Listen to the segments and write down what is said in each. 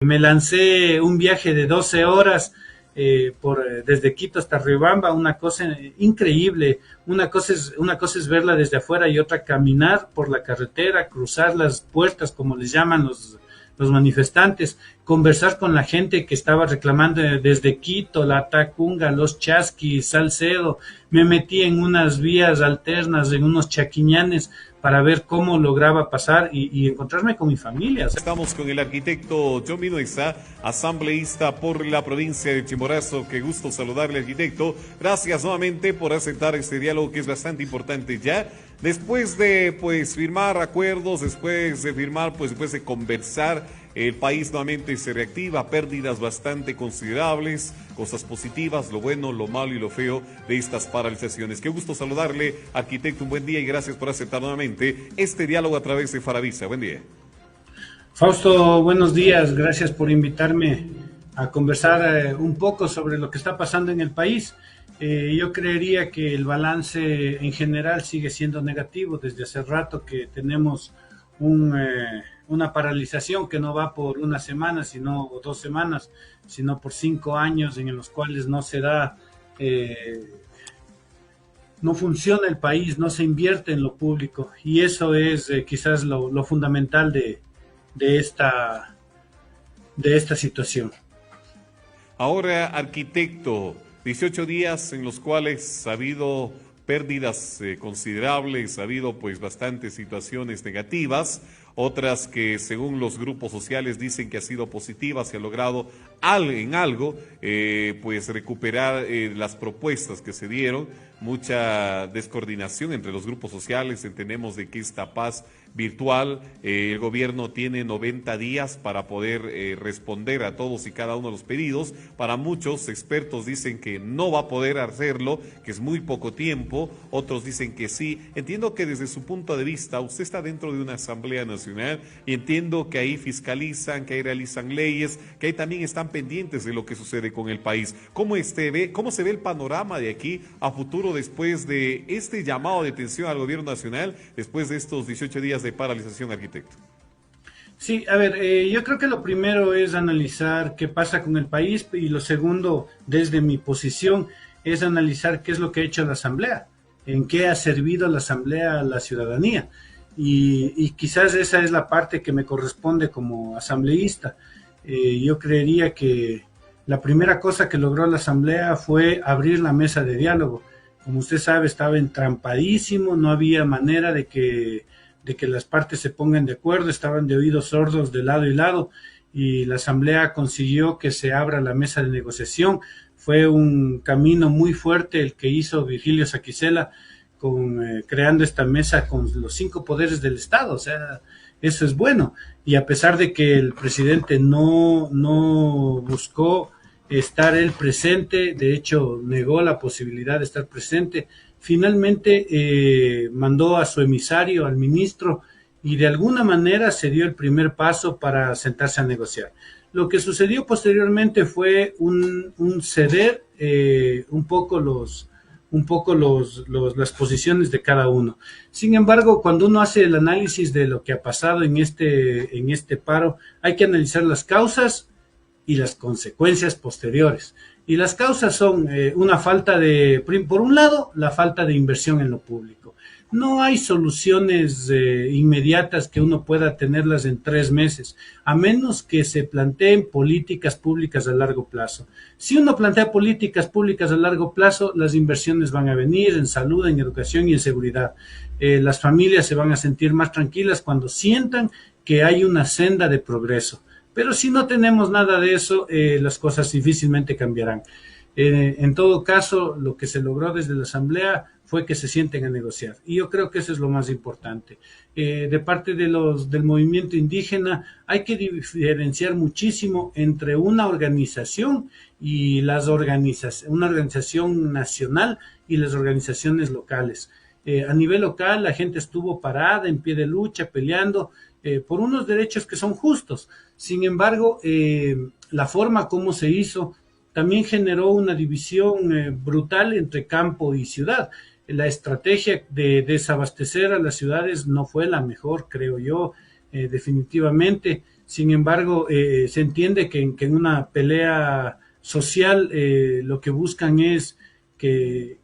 Me lancé un viaje de 12 horas desde Quito hasta Riobamba, una cosa increíble. Una cosa es verla desde afuera y otra caminar por la carretera, cruzar las puertas, como les llaman los manifestantes, conversar con la gente que estaba reclamando desde Quito, La Tacunga, Los Chasquis, Salcedo. Me metí en unas vías alternas, en unos chaquiñanes, para ver cómo lograba pasar y encontrarme con mi familia. O sea, Estamos con el arquitecto John Minuesa, asambleísta por la provincia de Chimborazo. Qué gusto saludarle, arquitecto. Gracias nuevamente por aceptar este diálogo que es bastante importante ya. Después de pues firmar acuerdos, después de conversar, el país nuevamente se reactiva, pérdidas bastante considerables, cosas positivas, lo bueno, lo malo y lo feo de estas paralizaciones. Qué gusto saludarle, arquitecto, un buen día y gracias por aceptar nuevamente este diálogo a través de Faravisa. Buen día. Fausto, buenos días. Gracias por invitarme a conversar un poco sobre lo que está pasando en el país. Yo creería que el balance en general sigue siendo negativo. Desde hace rato que tenemos una paralización que no va por una semana, sino o 2 semanas, sino por 5 años en los cuales no se da, no funciona el país, no se invierte en lo público. Y eso es quizás lo fundamental de esta, de esta situación. Ahora, arquitecto, 18 días en los cuales ha habido pérdidas considerables, ha habido pues bastantes situaciones negativas, otras que según los grupos sociales dicen que ha sido positiva, se ha logrado en algo, pues recuperar las propuestas que se dieron, mucha descoordinación entre los grupos sociales, entendemos de que esta paz virtual, el gobierno tiene 90 días para poder responder a todos y cada uno de los pedidos. Para muchos expertos dicen que no va a poder hacerlo, que es muy poco tiempo, otros dicen que sí. Entiendo que desde su punto de vista, usted está dentro de una Asamblea Nacional y entiendo que ahí fiscalizan, que ahí realizan leyes, que ahí también están pendientes de lo que sucede con el país. ¿Cómo se ve el panorama de aquí a futuro después de este llamado de atención al gobierno nacional, después de estos 18 días de paralización, arquitecto? Sí, a ver, yo creo que lo primero es analizar qué pasa con el país y lo segundo, desde mi posición, es analizar qué es lo que ha hecho la Asamblea, en qué ha servido la Asamblea a la ciudadanía. Y quizás esa es la parte que me corresponde como asambleísta. Yo creería que la primera cosa que logró la Asamblea fue abrir la mesa de diálogo. Como usted sabe, estaba entrampadísimo, no había manera de que las partes se pongan de acuerdo, estaban de oídos sordos de lado y lado, y la Asamblea consiguió que se abra la mesa de negociación. Fue un camino muy fuerte el que hizo Virgilio Saquicela creando esta mesa con los 5 poderes del Estado. O sea, eso es bueno. Y a pesar de que el presidente no buscó estar él presente, de hecho negó la posibilidad de estar presente, finalmente mandó a su emisario, al ministro, y de alguna manera se dio el primer paso para sentarse a negociar. Lo que sucedió posteriormente fue un ceder las posiciones de cada uno. Sin embargo, cuando uno hace el análisis de lo que ha pasado en este paro, hay que analizar las causas y las consecuencias posteriores. Y las causas son por un lado, la falta de inversión en lo público. No hay soluciones inmediatas que uno pueda tenerlas en 3 meses, a menos que se planteen políticas públicas a largo plazo. Si uno plantea políticas públicas a largo plazo, las inversiones van a venir en salud, en educación y en seguridad. Las familias se van a sentir más tranquilas cuando sientan que hay una senda de progreso. Pero si no tenemos nada de eso, las cosas difícilmente cambiarán. En todo caso, lo que se logró desde la Asamblea fue que se sienten a negociar. Y yo creo que eso es lo más importante. De parte del movimiento indígena, hay que diferenciar muchísimo entre una organización y una organización nacional y las organizaciones locales. A nivel local, la gente estuvo parada, en pie de lucha, peleando por unos derechos que son justos. Sin embargo, la forma como se hizo también generó una división brutal entre campo y ciudad. La estrategia de desabastecer a las ciudades no fue la mejor, creo yo, definitivamente. Sin embargo, se entiende que en una pelea social lo que buscan es que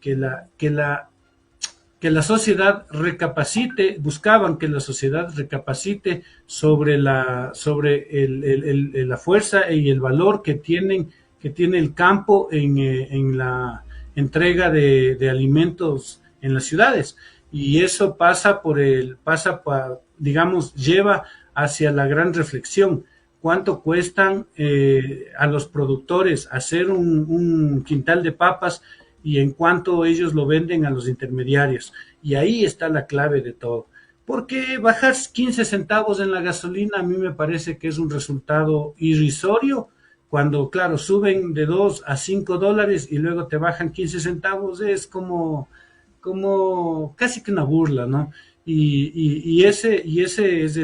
la sociedad recapacite, buscaban que la sociedad recapacite sobre la fuerza y el valor que tiene el campo en la entrega de alimentos en las ciudades. Y eso digamos, lleva hacia la gran reflexión. ¿Cuánto cuestan a los productores hacer un quintal de papas y en cuánto ellos lo venden a los intermediarios? Y ahí está la clave de todo. Porque bajar 15 centavos en la gasolina a mí me parece que es un resultado irrisorio, cuando, claro, suben de 2 a 5 dólares y luego te bajan 15 centavos, es como casi que una burla, ¿no? Y ese es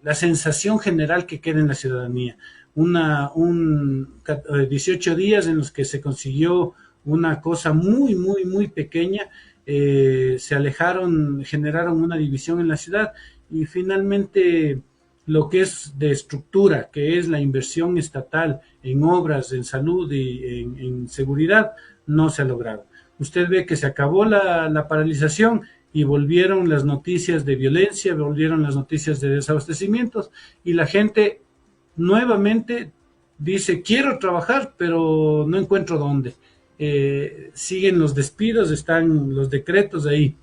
la sensación general que queda en la ciudadanía. 18 días en los que se consiguió una cosa muy, muy, muy pequeña, se alejaron, generaron una división en la ciudad y finalmente lo que es de estructura, que es la inversión estatal en obras, en salud y en seguridad, no se ha logrado. Usted ve que se acabó la paralización y volvieron las noticias de violencia, volvieron las noticias de desabastecimientos y la gente nuevamente dice, quiero trabajar, pero no encuentro dónde. Siguen los despidos, están los decretos ahí.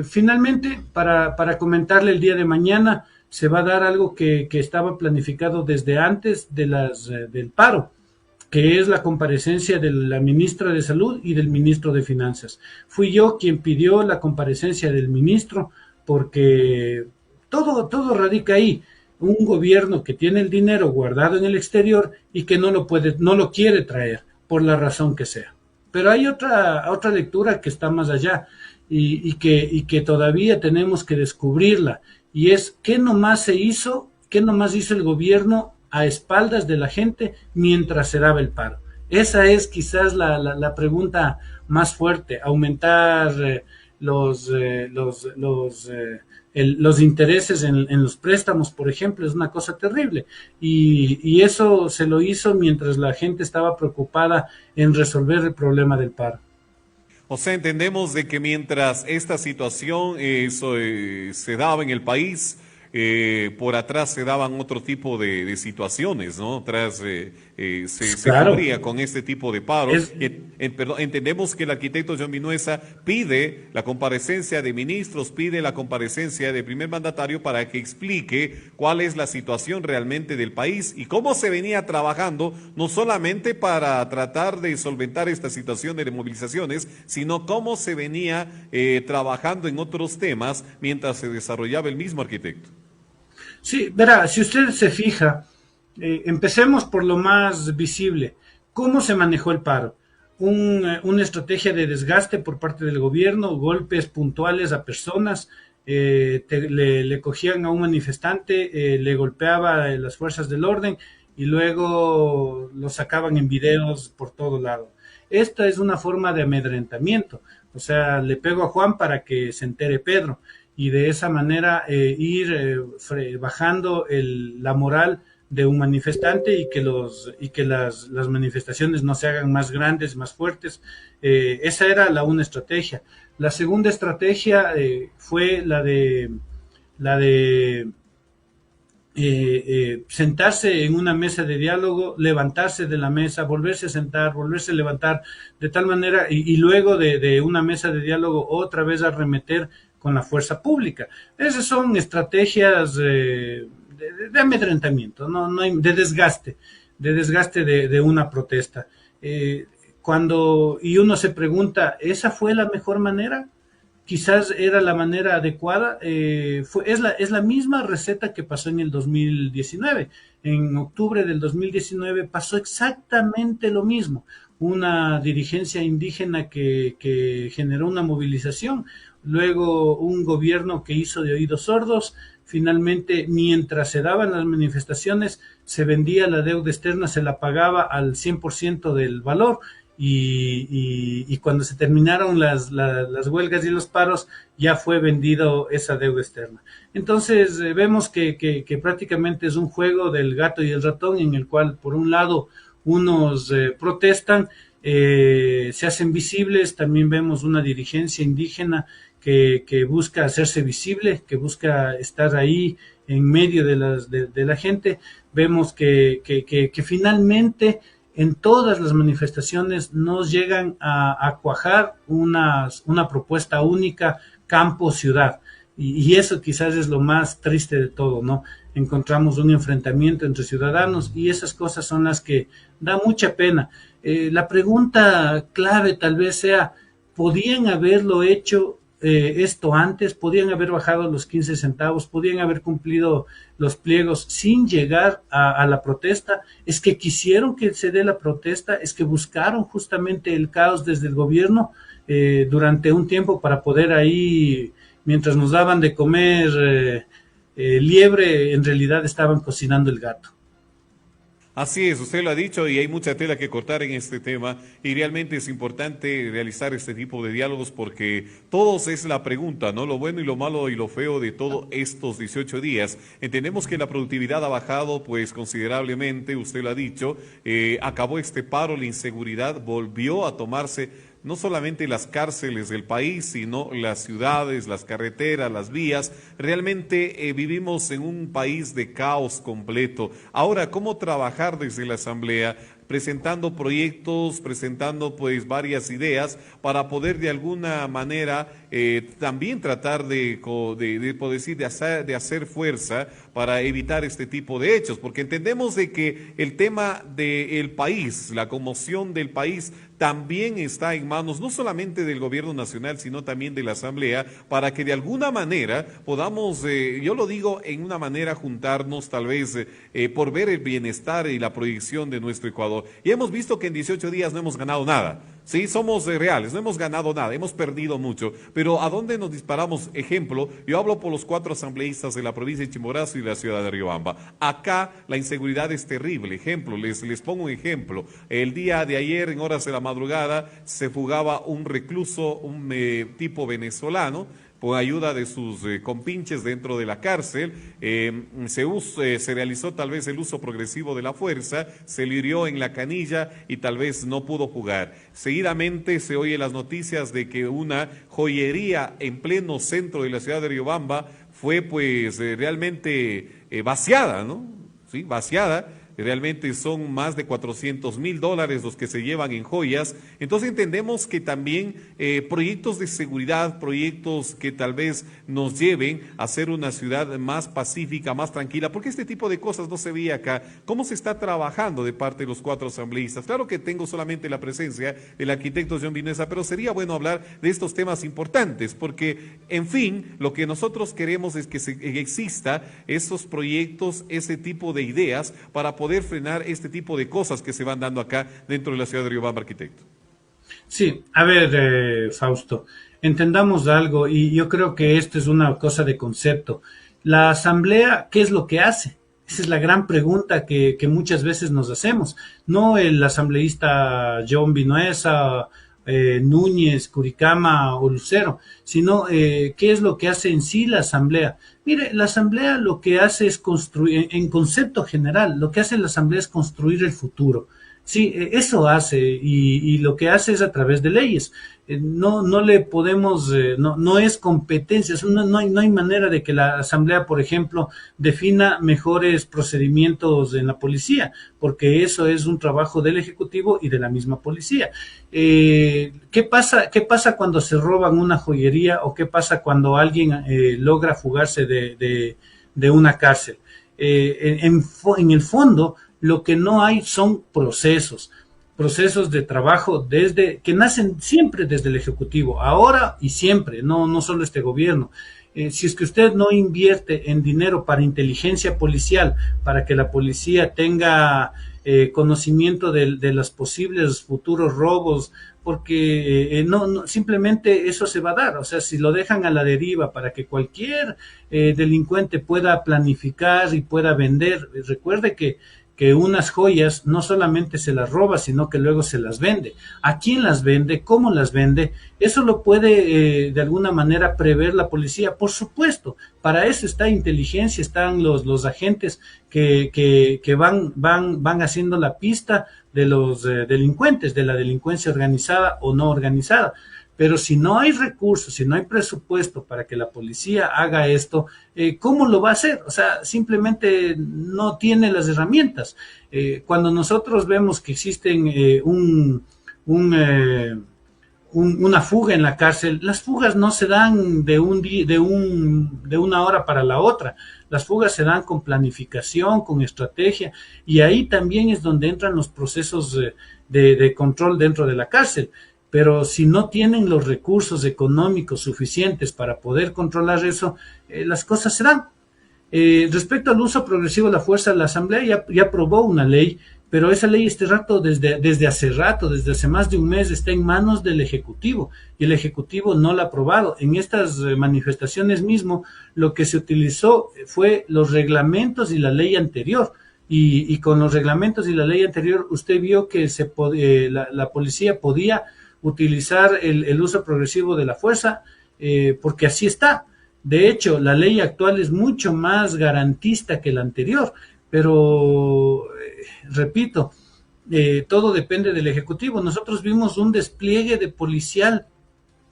Finalmente, para comentarle el día de mañana, se va a dar algo que estaba planificado desde antes del paro, que es la comparecencia de la ministra de Salud y del ministro de Finanzas. Fui yo quien pidió la comparecencia del ministro porque todo radica ahí. Un gobierno que tiene el dinero guardado en el exterior y que no lo quiere traer, por la razón que sea. Pero hay otra lectura que está más allá y que todavía tenemos que descubrirla, y es qué nomás hizo el gobierno a espaldas de la gente mientras se daba el paro. Esa es quizás la pregunta más fuerte. Aumentar los intereses en los préstamos, por ejemplo, es una cosa terrible. Y eso se lo hizo mientras la gente estaba preocupada en resolver el problema del paro. O sea, entendemos de que mientras esta situación se daba en el país, por atrás se daban otro tipo de situaciones, ¿no? Atrás se Claro, cubría con este tipo de paros. es, Perdón, entendemos que el arquitecto John Vinuesa pide la comparecencia de ministros, pide la comparecencia del primer mandatario para que explique cuál es la situación realmente del país y cómo se venía trabajando, no solamente para tratar de solventar esta situación de movilizaciones, sino cómo se venía trabajando en otros temas mientras se desarrollaba el mismo, arquitecto. sí, verá, si usted se fija, empecemos por lo más visible. ¿Cómo se manejó el paro? Una estrategia de desgaste por parte del gobierno, golpes puntuales a personas, le cogían a un manifestante, le golpeaba las fuerzas del orden y luego lo sacaban en videos por todo lado. Esta es una forma de amedrentamiento, o sea, le pego a Juan para que se entere Pedro y de esa manera ir bajando la moral de un manifestante y que las manifestaciones no se hagan más grandes, más fuertes. Esa era una estrategia. La segunda estrategia fue la de sentarse en una mesa de diálogo, levantarse de la mesa, volverse a sentar, volverse a levantar, de tal manera, y luego de una mesa de diálogo otra vez arremeter con la fuerza pública. Esas son estrategias de amedrentamiento, no hay, de desgaste de una protesta. Y uno se pregunta, ¿esa fue la mejor manera? Quizás era la manera adecuada, es la misma receta que pasó en el 2019. En octubre del 2019 pasó exactamente lo mismo. Una dirigencia indígena que generó una movilización, luego un gobierno que hizo de oídos sordos. Finalmente, mientras se daban las manifestaciones, se vendía la deuda externa, se la pagaba al 100% del valor y cuando se terminaron las huelgas y los paros, ya fue vendido esa deuda externa. Entonces, vemos que prácticamente es un juego del gato y el ratón, en el cual, por un lado, unos protestan, se hacen visibles. También vemos una dirigencia indígena que busca hacerse visible, que busca estar ahí en medio de la gente. Vemos que finalmente en todas las manifestaciones nos llegan a cuajar una propuesta única, campo-ciudad. Y eso quizás es lo más triste de todo, ¿no? Encontramos un enfrentamiento entre ciudadanos y esas cosas son las que da mucha pena. La pregunta clave tal vez sea, ¿podían haberlo hecho esto antes? ¿Podían haber bajado los 15 centavos? ¿Podían haber cumplido los pliegos sin llegar a la protesta? ¿Es que quisieron que se dé la protesta? ¿Es que buscaron justamente el caos desde el gobierno durante un tiempo para poder ahí, mientras nos daban de comer liebre, en realidad estaban cocinando el gato? Así es, usted lo ha dicho y hay mucha tela que cortar en este tema y realmente es importante realizar este tipo de diálogos porque todos es la pregunta, ¿no? Lo bueno y lo malo y lo feo de todos estos 18 días. Entendemos que la productividad ha bajado pues considerablemente, usted lo ha dicho, acabó este paro, la inseguridad volvió a tomarse no solamente las cárceles del país, sino las ciudades, las carreteras, las vías. Realmente vivimos en un país de caos completo. Ahora, ¿cómo trabajar desde la Asamblea? Presentando proyectos, presentando pues varias ideas para poder de alguna manera también tratar de hacer fuerza para evitar este tipo de hechos, porque entendemos de que el tema del país, la conmoción del país también está en manos no solamente del gobierno nacional, sino también de la Asamblea, para que de alguna manera podamos, yo lo digo en una manera, juntarnos tal vez por ver el bienestar y la proyección de nuestro Ecuador. Y hemos visto que en 18 días no hemos ganado nada. Sí, somos reales, no hemos ganado nada, hemos perdido mucho, pero ¿a dónde nos disparamos? Ejemplo, yo hablo por los 4 asambleístas de la provincia de Chimborazo y de la ciudad de Riobamba. Acá la inseguridad es terrible. Ejemplo, les pongo un ejemplo. El día de ayer, en horas de la madrugada, se fugaba un recluso, un tipo venezolano, por ayuda de sus compinches dentro de la cárcel. Se realizó tal vez el uso progresivo de la fuerza, se le hirió en la canilla y tal vez no pudo jugar. Seguidamente se oye las noticias de que una joyería en pleno centro de la ciudad de Riobamba fue pues realmente vaciada, ¿no? Sí, vaciada. Realmente son más de $400,000 los que se llevan en joyas. Entonces entendemos que también proyectos de seguridad, proyectos que tal vez nos lleven a ser una ciudad más pacífica, más tranquila, porque este tipo de cosas no se veía acá. ¿Cómo se está trabajando de parte de los 4 asambleístas? Claro que tengo solamente la presencia del arquitecto John Vinuesa, pero sería bueno hablar de estos temas importantes, porque, en fin, lo que nosotros queremos es que exista esos proyectos, ese tipo de ideas para poder frenar este tipo de cosas que se van dando acá dentro de la ciudad de Riobamba, arquitecto. Sí, a ver, Fausto, entendamos algo y yo creo que esto es una cosa de concepto. La asamblea, ¿qué es lo que hace? Esa es la gran pregunta que muchas veces nos hacemos. No el asambleísta John Vinuesa, Núñez, Curicama o Lucero, sino qué es lo que hace en sí la asamblea. Mire, la asamblea lo que hace es construir, en concepto general, lo que hace la asamblea es construir el futuro. Sí, eso hace y lo que hace es a través de leyes. No le podemos, no es competencia, no hay manera de que la asamblea, por ejemplo, defina mejores procedimientos en la policía, porque eso es un trabajo del Ejecutivo y de la misma policía. ¿Qué pasa cuando se roban una joyería o qué pasa cuando alguien logra fugarse de una cárcel? En el fondo, lo que no hay son procesos de trabajo que nacen siempre desde el Ejecutivo, ahora y siempre, no solo este gobierno. Si es que usted no invierte en dinero para inteligencia policial, para que la policía tenga conocimiento de los posibles futuros robos, porque simplemente eso se va a dar. O sea, si lo dejan a la deriva para que cualquier delincuente pueda planificar y pueda vender, recuerde que que unas joyas no solamente se las roba, sino que luego se las vende. ¿A quién las vende? ¿Cómo las vende? Eso lo puede de alguna manera prever la policía, por supuesto. Para eso está inteligencia, están los agentes que van haciendo la pista de los delincuentes, de la delincuencia organizada o no organizada. Pero si no hay recursos, si no hay presupuesto para que la policía haga esto, ¿cómo lo va a hacer? O sea, simplemente no tiene las herramientas. Cuando nosotros vemos que existen una fuga en la cárcel, las fugas no se dan de una hora para la otra. Las fugas se dan con planificación, con estrategia, y ahí también es donde entran los procesos de control dentro de la cárcel. Pero si no tienen los recursos económicos suficientes para poder controlar eso, las cosas se dan. Respecto al uso progresivo de la fuerza, la Asamblea ya aprobó una ley, pero esa ley desde hace más de un mes, está en manos del Ejecutivo, y el Ejecutivo no la ha aprobado. En estas manifestaciones mismo, lo que se utilizó fue los reglamentos y la ley anterior. Y con los reglamentos y la ley anterior, usted vio que la policía podía utilizar el uso progresivo de la fuerza, porque así está. De hecho, la ley actual es mucho más garantista que la anterior, pero repito, todo depende del Ejecutivo. Nosotros vimos un despliegue de policial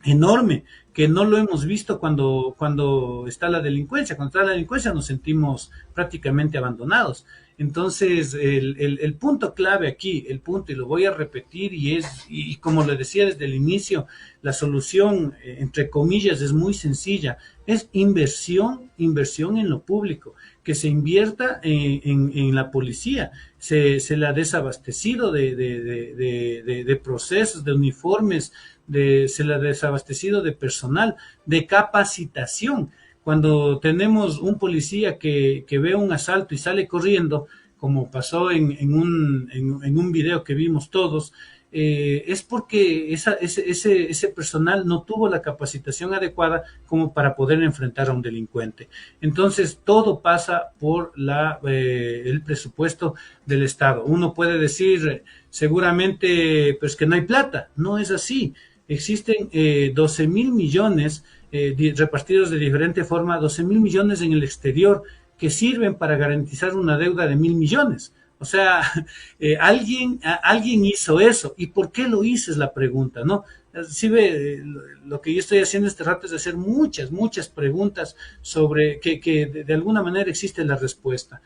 enorme que no lo hemos visto cuando está la delincuencia. Cuando está la delincuencia nos sentimos prácticamente abandonados. Entonces, el punto clave aquí, y lo voy a repetir, y como le decía desde el inicio, la solución, entre comillas, es muy sencilla, es inversión en lo público, que se invierta en la policía. Se la ha desabastecido de procesos, de uniformes, se la ha desabastecido de personal, de capacitación. Cuando tenemos un policía que ve un asalto y sale corriendo, como pasó en un video que vimos todos, es porque ese personal no tuvo la capacitación adecuada como para poder enfrentar a un delincuente. Entonces, todo pasa por el presupuesto del Estado. Uno puede decir, seguramente, pues que no hay plata. No es así. Existen 12.000 millones repartidos de diferente forma, 12.000 millones en el exterior, que sirven para garantizar una deuda de 1.000 millones. O sea, alguien hizo eso. ¿Y por qué lo hizo? Es la pregunta, ¿no? Si ve, lo que yo estoy haciendo este rato es hacer muchas preguntas sobre que de alguna manera existe la respuesta.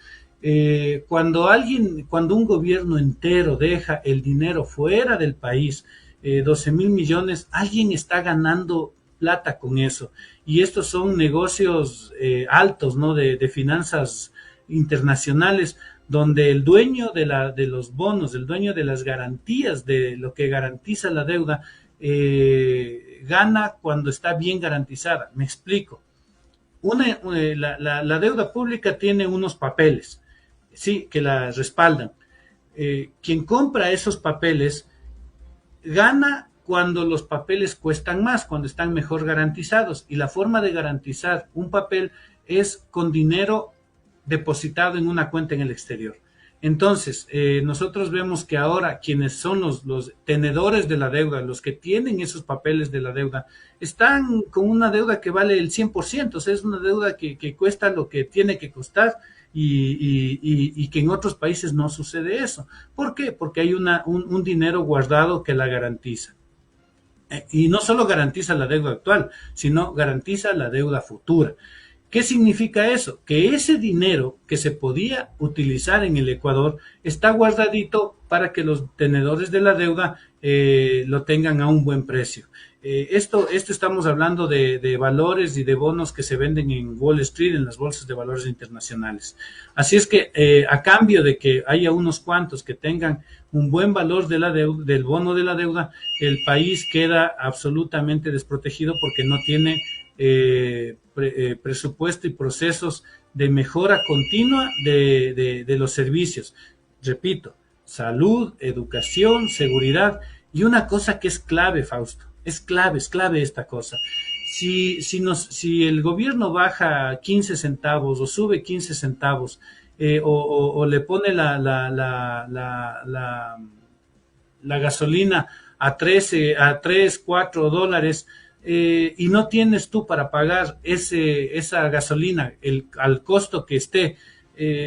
Cuando un gobierno entero deja el dinero fuera del país, 12.000 millones, alguien está ganando plata con eso. Y estos son negocios altos, ¿no? De finanzas internacionales, donde el dueño de los bonos, el dueño de las garantías, de lo que garantiza la deuda, gana cuando está bien garantizada. Me explico. La deuda pública tiene unos papeles, sí, que la respaldan. Quien compra esos papeles gana cuando los papeles cuestan más, cuando están mejor garantizados. Y la forma de garantizar un papel es con dinero depositado en una cuenta en el exterior. Entonces, nosotros vemos que ahora quienes son los tenedores de la deuda, los que tienen esos papeles de la deuda, están con una deuda que vale el 100%, o sea, es una deuda que cuesta lo que tiene que costar, y que en otros países no sucede eso. ¿Por qué? Porque hay un dinero guardado que la garantiza. Y no solo garantiza la deuda actual, sino garantiza la deuda futura. ¿Qué significa eso? Que ese dinero que se podía utilizar en el Ecuador está guardadito para que los tenedores de la deuda lo tengan a un buen precio. Esto estamos hablando de valores y de bonos que se venden en Wall Street, en las bolsas de valores internacionales. Así es que a cambio de que haya unos cuantos que tengan un buen valor de del bono de la deuda, el país queda absolutamente desprotegido porque no tiene presupuesto y procesos de mejora continua de los servicios. Repito, salud, educación, seguridad, y una cosa que es clave, Fausto, es clave esta cosa. Si el gobierno baja 15 centavos o sube 15 centavos o le pone la gasolina a 13, a 3, 4 dólares, y no tienes tú para pagar esa gasolina al costo que esté,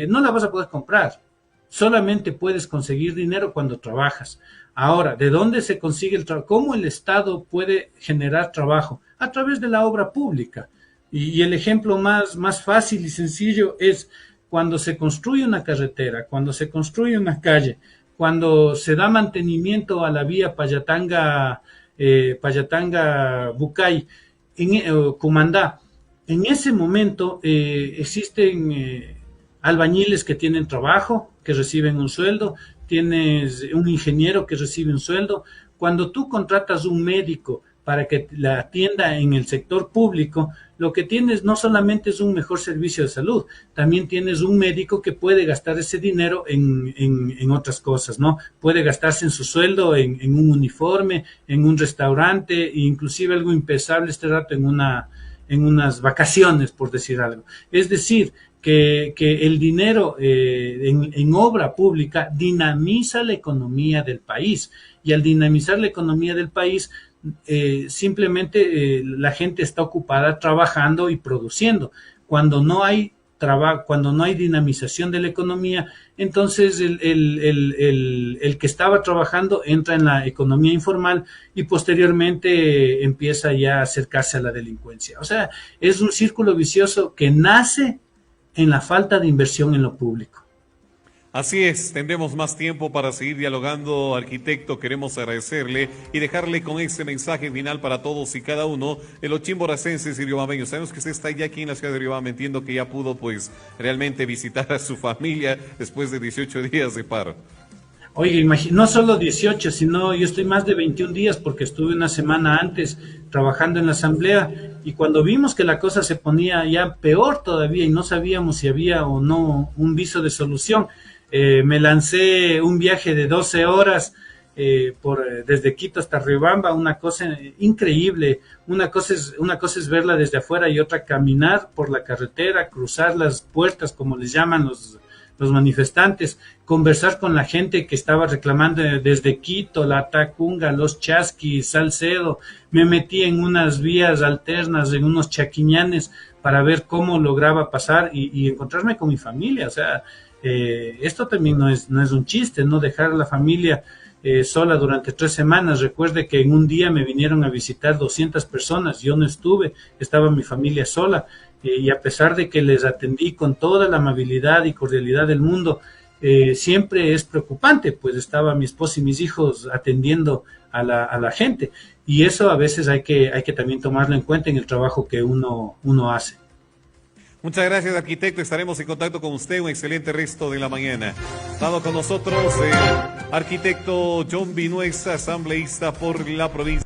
no la vas a poder comprar. Solamente puedes conseguir dinero cuando trabajas. Ahora, ¿de dónde se consigue el trabajo? ¿Cómo el Estado puede generar trabajo? A través de la obra pública. Y el ejemplo más fácil y sencillo es cuando se construye una carretera, cuando se construye una calle, cuando se da mantenimiento a la vía Payatanga-Bucay, Cumandá. En ese momento existen albañiles que tienen trabajo, que reciben un sueldo, tienes un ingeniero que recibe un sueldo. Cuando tú contratas un médico para que la atienda en el sector público, lo que tienes no solamente es un mejor servicio de salud, también tienes un médico que puede gastar ese dinero en otras cosas, ¿no? Puede gastarse en su sueldo, en un uniforme, en un restaurante, e inclusive algo impensable este rato en unas vacaciones, por decir algo. Es decir, que el dinero en obra pública dinamiza la economía del país, y al dinamizar la economía del país, simplemente la gente está ocupada trabajando y produciendo. Cuando no hay cuando no hay dinamización de la economía, entonces el que estaba trabajando entra en la economía informal y posteriormente empieza ya a acercarse a la delincuencia. O sea, es un círculo vicioso que nace en la falta de inversión en lo público. Así es, tendremos más tiempo para seguir dialogando, arquitecto. Queremos agradecerle y dejarle con este mensaje final para todos y cada uno de los chimboracenses y riobambeños. Sabemos que usted está ya aquí en la ciudad de Riobamba, entiendo que ya pudo pues realmente visitar a su familia después de 18 días de paro. Oye, no solo 18, sino yo estoy más de 21 días porque estuve una semana antes trabajando en la asamblea, y cuando vimos que la cosa se ponía ya peor todavía y no sabíamos si había o no un viso de solución, me lancé un viaje de 12 horas desde Quito hasta Riobamba, una cosa increíble. Una cosa es verla desde afuera y otra caminar por la carretera, cruzar las puertas, como les llaman los manifestantes, conversar con la gente que estaba reclamando desde Quito, La Tacunga, Los Chasquis, Salcedo. Me metí en unas vías alternas, en unos chaquiñanes, para ver cómo lograba pasar y encontrarme con mi familia. O sea, esto también no es un chiste, ¿no? Dejar a la familia sola durante 3 semanas. Recuerde que en un día me vinieron a visitar 200 personas, yo no estuve, estaba mi familia sola. Y a pesar de que les atendí con toda la amabilidad y cordialidad del mundo, siempre es preocupante, pues estaba mi esposa y mis hijos atendiendo a la gente, y eso a veces hay que también tomarlo en cuenta en el trabajo que uno hace. Muchas gracias, arquitecto. Estaremos en contacto con usted. Un excelente resto de la mañana. Estado con nosotros el arquitecto John Vinuesa, asambleísta por la provincia.